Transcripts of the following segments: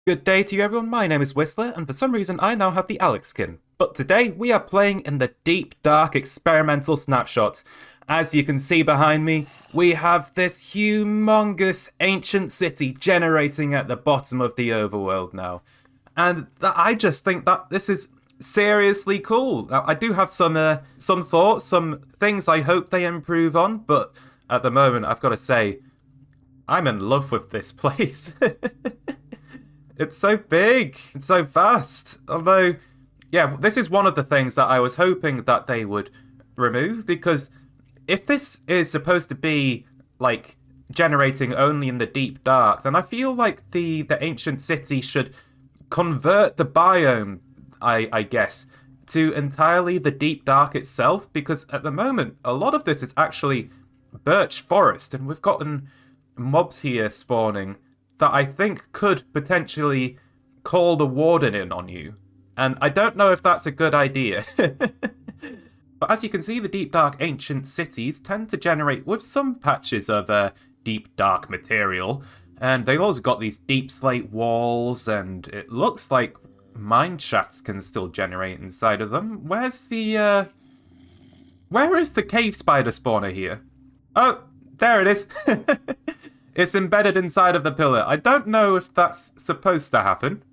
Good day to you everyone, my name is Whistler, and for some reason I now have the Alex skin. But today we are playing in the deep, dark, experimental snapshot. As you can see behind me, we have this humongous ancient city generating at the bottom of the overworld now. And I just think that this is seriously cool. Now, I do have some thoughts, some things I hope they improve on, but at the moment I've got to say, I'm in love with this place. It's so big. It's so vast. Although, yeah, this is one of the things that I was hoping that they would remove, because if this is supposed to be, like, generating only in the deep dark, then I feel like the ancient city should convert the biome, I guess, to entirely the deep dark itself, because at the moment, a lot of this is actually birch forest, and we've gotten mobs here spawning that I think could potentially call the Warden in on you. And I don't know if that's a good idea. But as you can see, the deep dark ancient cities tend to generate with some patches of deep dark material. And they've also got these deep slate walls, and it looks like mine shafts can still generate inside of them. Where is the cave spider spawner here? Oh, there it is. It's embedded inside of the pillar. I don't know if that's supposed to happen,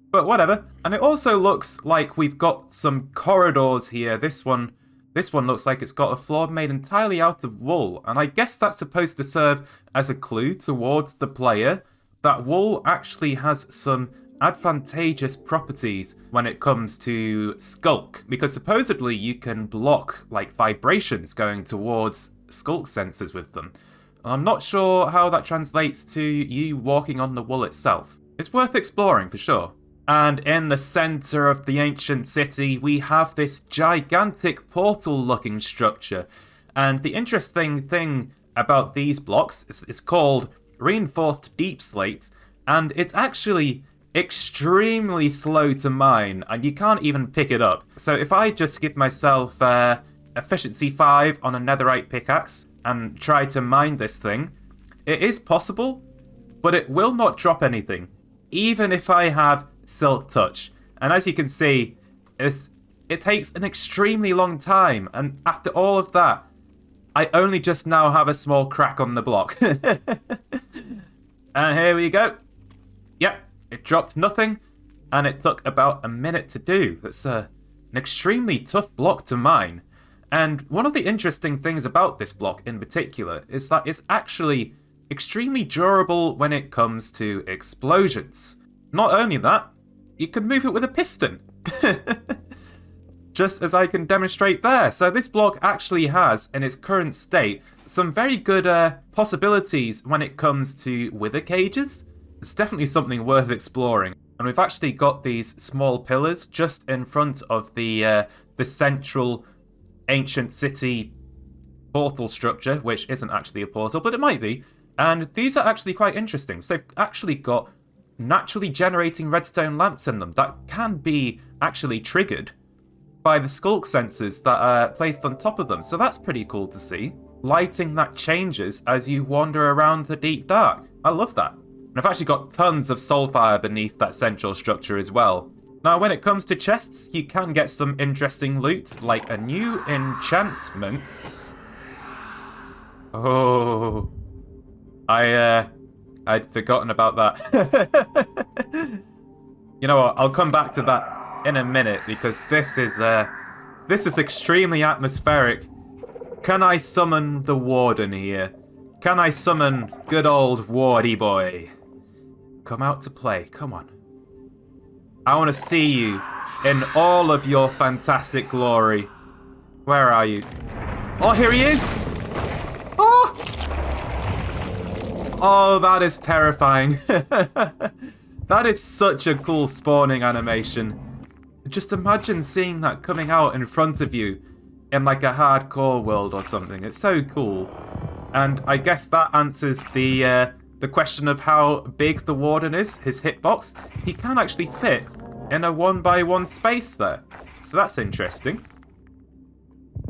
but whatever. And it also looks like we've got some corridors here. This one looks like it's got a floor made entirely out of wool, and I guess that's supposed to serve as a clue towards the player that wool actually has some advantageous properties when it comes to sculk, because supposedly you can block like vibrations going towards sculk sensors with them. I'm not sure how that translates to you walking on the wool itself. It's worth exploring for sure. And in the center of the ancient city, we have this gigantic portal-looking structure. And the interesting thing about these blocks is called reinforced deepslate, and it's actually extremely slow to mine, and you can't even pick it up. So if I just give myself efficiency 5 on a netherite pickaxe and try to mine this thing, it is possible, but it will not drop anything, even if I have Silk Touch. And as you can see, it takes an extremely long time, and after all of that, I only just now have a small crack on the block. And here we go. Yep, it dropped nothing, and it took about a minute to do. That's an extremely tough block to mine. And one of the interesting things about this block in particular is that it's actually extremely durable when it comes to explosions. Not only that, you can move it with a piston. Just as I can demonstrate there. So this block actually has, in its current state, some very good possibilities when it comes to wither cages. It's definitely something worth exploring. And we've actually got these small pillars just in front of the central ancient city portal structure, which isn't actually a portal, but it might be. And these are actually quite interesting. So they've actually got naturally generating redstone lamps in them that can be actually triggered by the sculk sensors that are placed on top of them. So that's pretty cool to see. Lighting that changes as you wander around the deep dark. I love that. And I've actually got tons of soulfire beneath that central structure as well. Now, when it comes to chests, you can get some interesting loot, like a new enchantment. Oh, I'd forgotten about that. You know what? I'll come back to that in a minute, because this is extremely atmospheric. Can I summon the Warden here? Can I summon good old Wardy boy? Come out to play. Come on. I want to see you in all of your fantastic glory. Where are you? Oh, here he is! Oh! Oh, that is terrifying. That is such a cool spawning animation. Just imagine seeing that coming out in front of you in like a hardcore world or something. It's so cool. And I guess that answers the question of how big the Warden is, his hitbox. He can actually fit in a 1x1 space there. So that's interesting.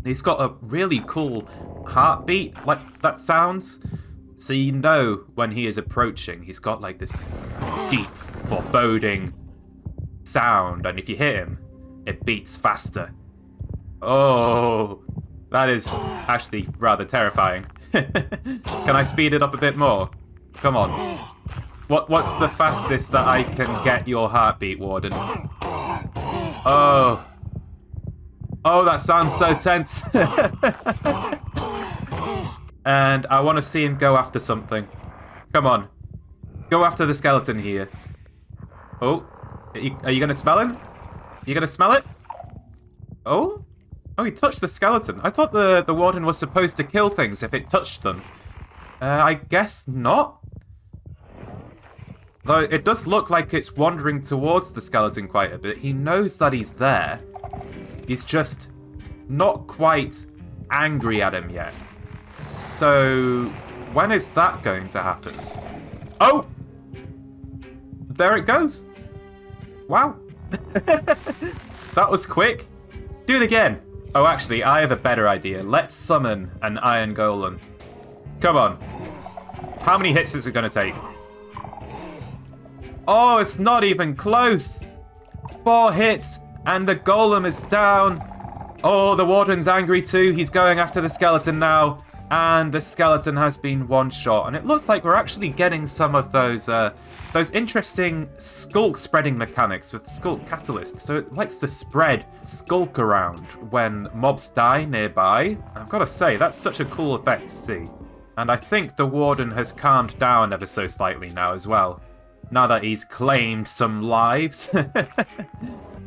He's got a really cool heartbeat, like that sounds. So you know when he is approaching, he's got like this deep, foreboding sound, and if you hit him, it beats faster. Oh, that is actually rather terrifying. Can I speed it up a bit more? Come on. What's the fastest that I can get your heartbeat, Warden? Oh. Oh, that sounds so tense. And I want to see him go after something. Come on. Go after the skeleton here. Oh. Are you going to smell him? Are you going to smell it? Oh? Oh, he touched the skeleton. I thought the Warden was supposed to kill things if it touched them. I guess not. Though it does look like it's wandering towards the skeleton quite a bit. He knows that he's there. He's just not quite angry at him yet. So, when is that going to happen? Oh! There it goes. Wow. That was quick. Do it again. Oh, actually, I have a better idea. Let's summon an iron golem. Come on. How many hits is it going to take? Oh, it's not even close. 4 hits, and the golem is down. Oh, the Warden's angry too. He's going after the skeleton now. And the skeleton has been one-shot. And it looks like we're actually getting some of those interesting sculk spreading mechanics with sculk catalyst. So it likes to spread sculk around when mobs die nearby. I've got to say, that's such a cool effect to see. And I think the Warden has calmed down ever so slightly now as well. Now that he's claimed some lives.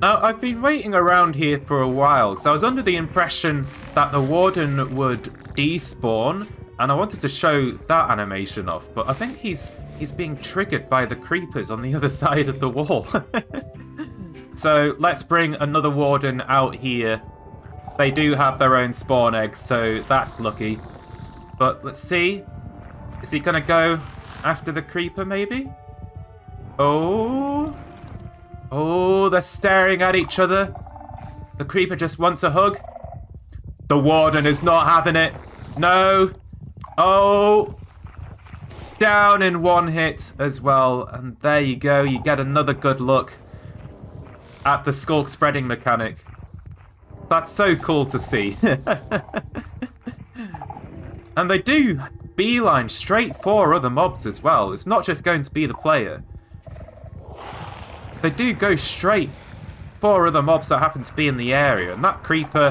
Now, I've been waiting around here for a while, because I was under the impression that the Warden would despawn, and I wanted to show that animation off, but I think he's being triggered by the creepers on the other side of the wall. So, let's bring another Warden out here. They do have their own spawn eggs, so that's lucky. But let's see. Is he going to go after the creeper, maybe? Oh... Oh, they're staring at each other. The creeper just wants a hug. The Warden is not having it. No. Oh. Down in 1 hit as well. And there you go. You get another good look at the sculk spreading mechanic. That's so cool to see. And they do beeline straight for other mobs as well. It's not just going to be the player. They do go straight for other mobs that happen to be in the area, and that creeper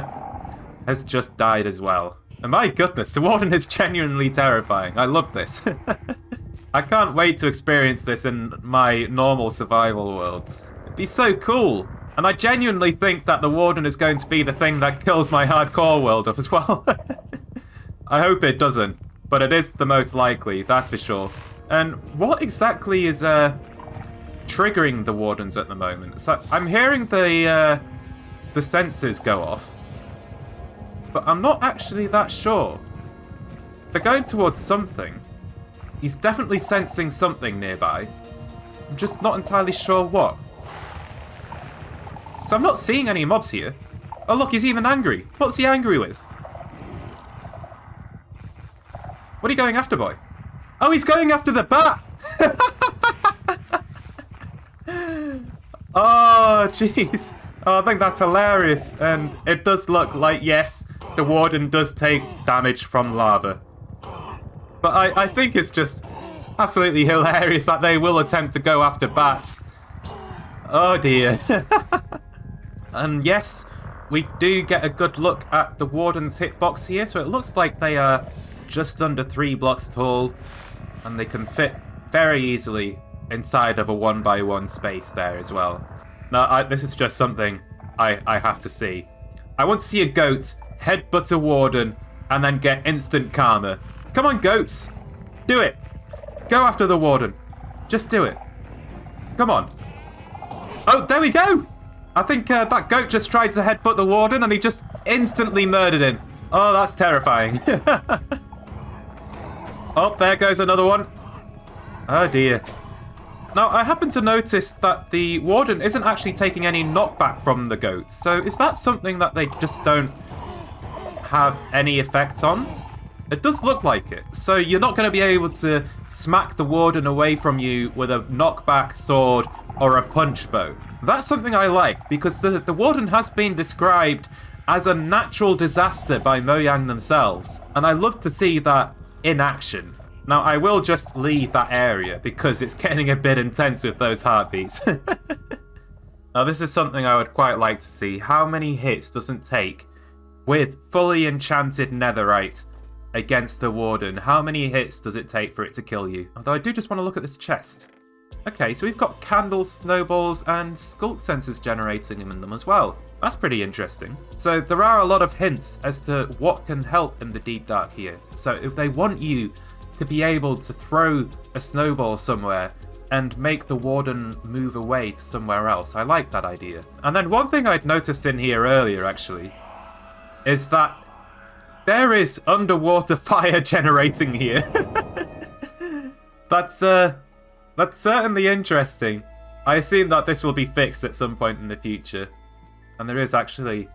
has just died as well. And my goodness, the Warden is genuinely terrifying. I love this. I can't wait to experience this in my normal survival worlds. It'd be so cool. And I genuinely think that the Warden is going to be the thing that kills my hardcore world up as well. I hope it doesn't, but it is the most likely, that's for sure. And what exactly is triggering the Wardens at the moment? So I'm hearing the sensors go off, but I'm not actually that sure. They're going towards something. He's definitely sensing something nearby. I'm just not entirely sure what. So I'm not seeing any mobs here. Oh look, he's even angry. What's he angry with? What are you going after, boy? Oh, he's going after the bat! Oh, jeez. Oh, I think that's hilarious. And it does look like, yes, the Warden does take damage from lava. But I think it's just absolutely hilarious that they will attempt to go after bats. Oh, dear. And yes, we do get a good look at the Warden's hitbox here. So it looks like they are just under 3 blocks tall. And they can fit very easily inside of a 1x1 space there as well. Now, this is just something I have to see. I want to see a goat headbutt a Warden and then get instant karma. Come on, goats. Do it. Go after the Warden. Just do it. Come on. Oh, there we go. I think that goat just tried to headbutt the Warden and he just instantly murdered him. Oh, that's terrifying. Oh, there goes another one. Oh, dear. Now, I happen to notice that the Warden isn't actually taking any knockback from the goats. So is that something that they just don't have any effect on? It does look like it. So you're not going to be able to smack the Warden away from you with a knockback sword or a punch bow. That's something I like, because the Warden has been described as a natural disaster by Mojang themselves. And I love to see that in action. Now, I will just leave that area because it's getting a bit intense with those heartbeats. Now, this is something I would quite like to see. How many hits does it take with fully enchanted netherite against the Warden? How many hits does it take for it to kill you? Although I do just want to look at this chest. Okay, so we've got candles, snowballs, and sculk sensors generating in them as well. That's pretty interesting. So there are a lot of hints as to what can help in the Deep Dark here. So if they want you to be able to throw a snowball somewhere and make the Warden move away to somewhere else, I like that idea. And then one thing I'd noticed in here earlier, actually, is that there is underwater fire generating here. That's certainly interesting. I assume that this will be fixed at some point in the future. And there is actually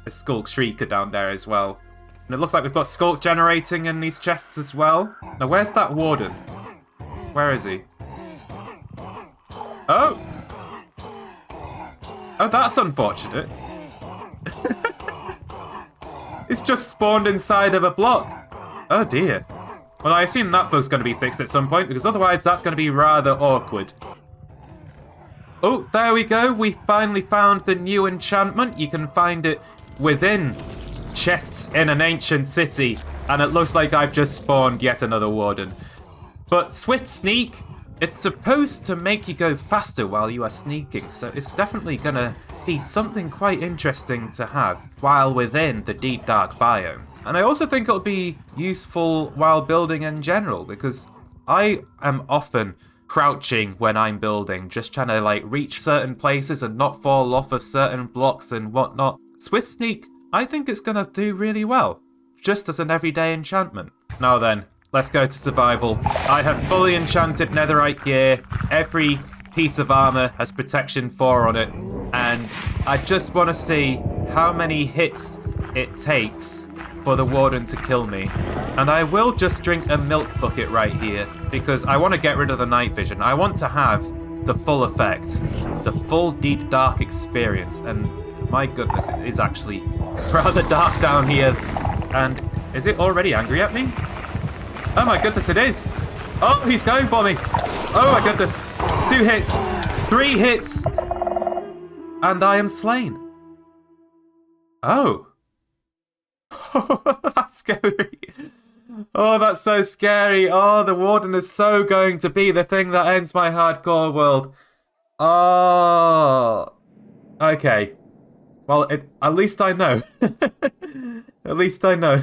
a sculk shrieker down there as well. And it looks like we've got sculk generating in these chests as well. Now, where's that Warden? Where is he? Oh! Oh, that's unfortunate. It's just spawned inside of a block. Oh dear. Well, I assume that bug's going to be fixed at some point, because otherwise that's going to be rather awkward. Oh, there we go. We finally found the new enchantment. You can find it within chests in an ancient city. And it looks like I've just spawned yet another Warden. But Swift Sneak, it's supposed to make you go faster while you are sneaking. So it's definitely going to be something quite interesting to have while within the Deep Dark biome. And I also think it'll be useful while building in general, because I am often crouching when I'm building, just trying to like reach certain places and not fall off of certain blocks and whatnot. Swift Sneak, I think it's going to do really well, just as an everyday enchantment. Now then, let's go to survival. I have fully enchanted netherite gear. Every piece of armor has protection 4 on it. And I just want to see how many hits it takes for the Warden to kill me. And I will just drink a milk bucket right here, because I want to get rid of the night vision. I want to have the full effect, the full Deep Dark experience. And my goodness, it is actually rather dark down here. And is it already angry at me? Oh my goodness, it is. Oh, he's going for me. Oh my goodness. 2 hits, 3 hits, and I am slain. Oh. That's scary. Oh, that's so scary. Oh, the Warden is so going to be the thing that ends my hardcore world. Oh. Okay. Well, at least I know. At least I know.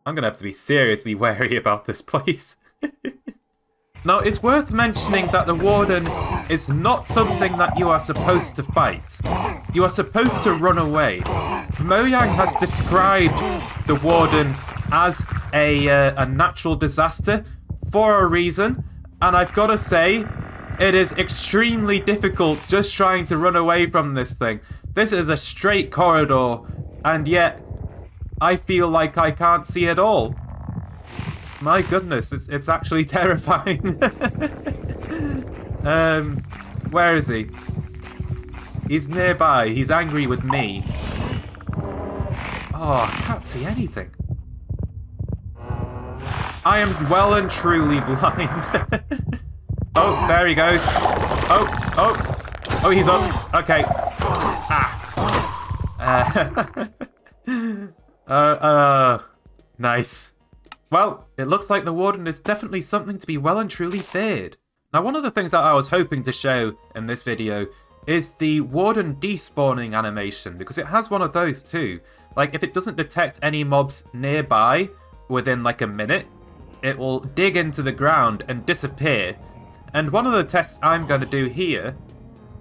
I'm going to have to be seriously wary about this place. Now, it's worth mentioning that the Warden is not something that you are supposed to fight. You are supposed to run away. Mojang has described the Warden as a natural disaster for a reason, and I've got to say, it is extremely difficult just trying to run away from this thing. This is a straight corridor, and yet I feel like I can't see it all. My goodness, it's actually terrifying. Where is he? He's nearby. He's angry with me. Oh, I can't see anything. I am well and truly blind. Oh, there he goes. Oh, he's up. Okay. Nice. Well, it looks like the Warden is definitely something to be well and truly feared. Now, one of the things that I was hoping to show in this video is the Warden despawning animation, because it has one of those too. Like, if it doesn't detect any mobs nearby within like a minute, it will dig into the ground and disappear. And one of the tests I'm going to do here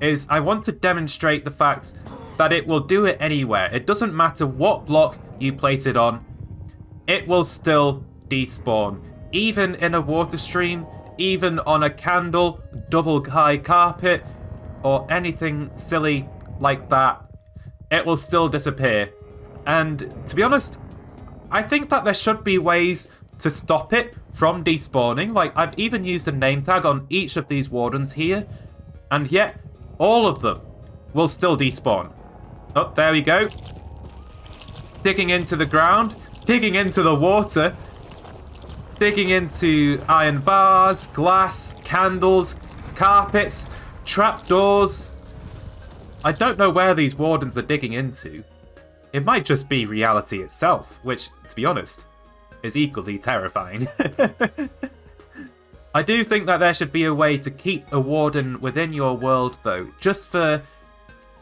is I want to demonstrate the fact that it will do it anywhere. It doesn't matter what block you place it on, it will still despawn. Even in a water stream, even on a candle, double high carpet, or anything silly like that, it will still disappear. And to be honest, I think that there should be ways to stop it from despawning. Like, I've even used a name tag on each of these wardens here, and yet all of them will still despawn. Oh, there we go. Digging into the ground, digging into the water, digging into iron bars, glass, candles, carpets, trapdoors. I don't know where these wardens are digging into. It might just be reality itself, which, to be honest, is equally terrifying. I do think that there should be a way to keep a warden within your world, though,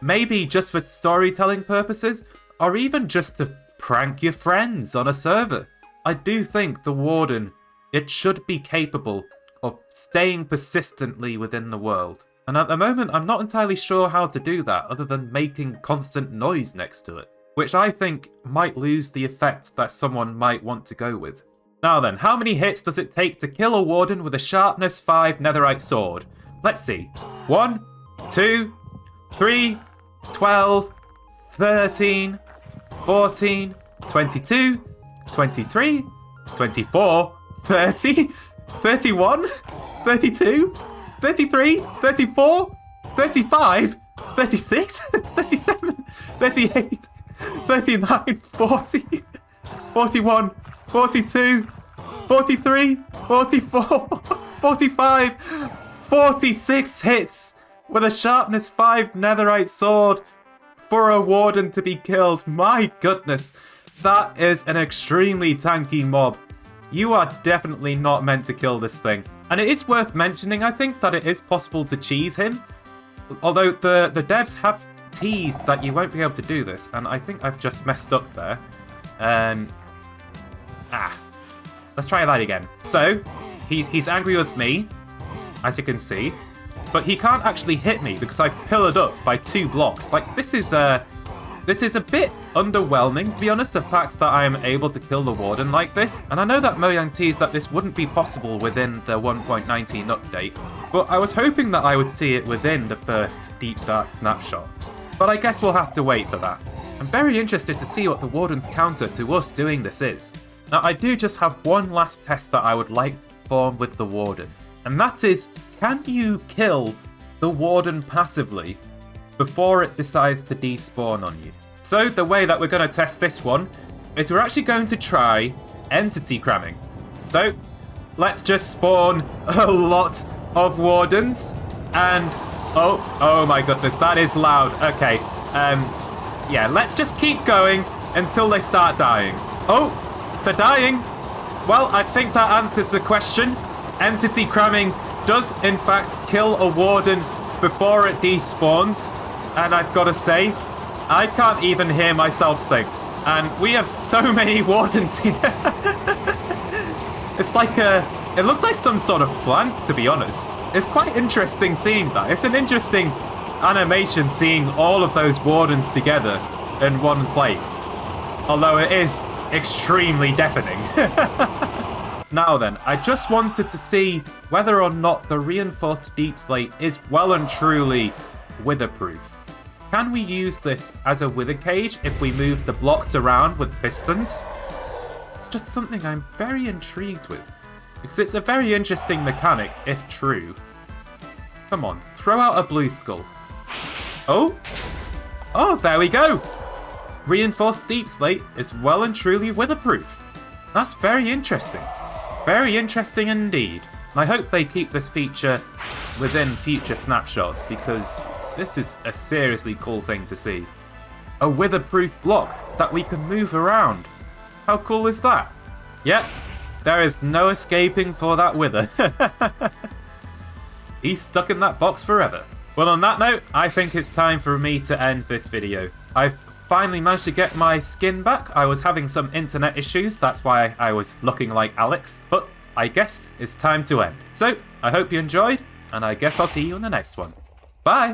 maybe just for storytelling purposes, or even just to prank your friends on a server. I do think the warden, it should be capable of staying persistently within the world. And at the moment, I'm not entirely sure how to do that other than making constant noise next to it, which I think might lose the effect that someone might want to go with. Now then, how many hits does it take to kill a warden with a sharpness 5 netherite sword? Let's see. 1, 2, 3, 12, 13, 14, 22, 23, 24, 30, 31, 32, 33, 34, 35, 36, 37, 38, 39, 40, 41, 42, 43, 44, 45, 46 hits with a sharpness 5 netherite sword for a warden to be killed. My goodness, that is an extremely tanky mob. You are definitely not meant to kill this thing. And it is worth mentioning, I think, that it is possible to cheese him. Although the devs have teased that you won't be able to do this, and I think I've just messed up there. Let's try that again. So, he's angry with me, as you can see, but he can't actually hit me because I've pillared up by 2 blocks. Like, this is a bit underwhelming, to be honest, the fact that I am able to kill the warden like this. And I know that Mojang teased that this wouldn't be possible within the 1.19 update, but I was hoping that I would see it within the first Deep Dark snapshot. But I guess we'll have to wait for that. I'm very interested to see what the warden's counter to us doing this is. Now, I do just have one last test that I would like to perform with the warden, and that is, can you kill the warden passively before it decides to despawn on you? So the way that we're going to test this one is we're actually going to try entity cramming. So let's just spawn a lot of wardens, and oh my goodness, that is loud. Okay, yeah, let's just keep going until they start dying. Oh, they're dying. Well, I think that answers the question. Entity cramming does in fact kill a warden before it despawns, and I've got to say, I can't even hear myself think. And we have so many wardens here. It's like it looks like some sort of plant, to be honest. It's quite interesting seeing that. It's an interesting animation seeing all of those wardens together in one place. Although it is extremely deafening. Now then, I just wanted to see whether or not the reinforced deep slate is well and truly witherproof. Can we use this as a wither cage if we move the blocks around with pistons? It's just something I'm very intrigued with, because it's a very interesting mechanic if true. Come on, throw out a blue skull. Oh, there we go. Reinforced deep slate is well and truly witherproof. That's very interesting. Very interesting indeed. I hope they keep this feature within future snapshots, because this is a seriously cool thing to see. A witherproof block that we can move around. How cool is that? Yep, there is no escaping for that wither. He's stuck in that box forever. Well, on that note, I think it's time for me to end this video. I've finally managed to get my skin back. I was having some internet issues, that's why I was looking like Alex, but I guess it's time to end. So, I hope you enjoyed, and I guess I'll see you in the next one. Bye!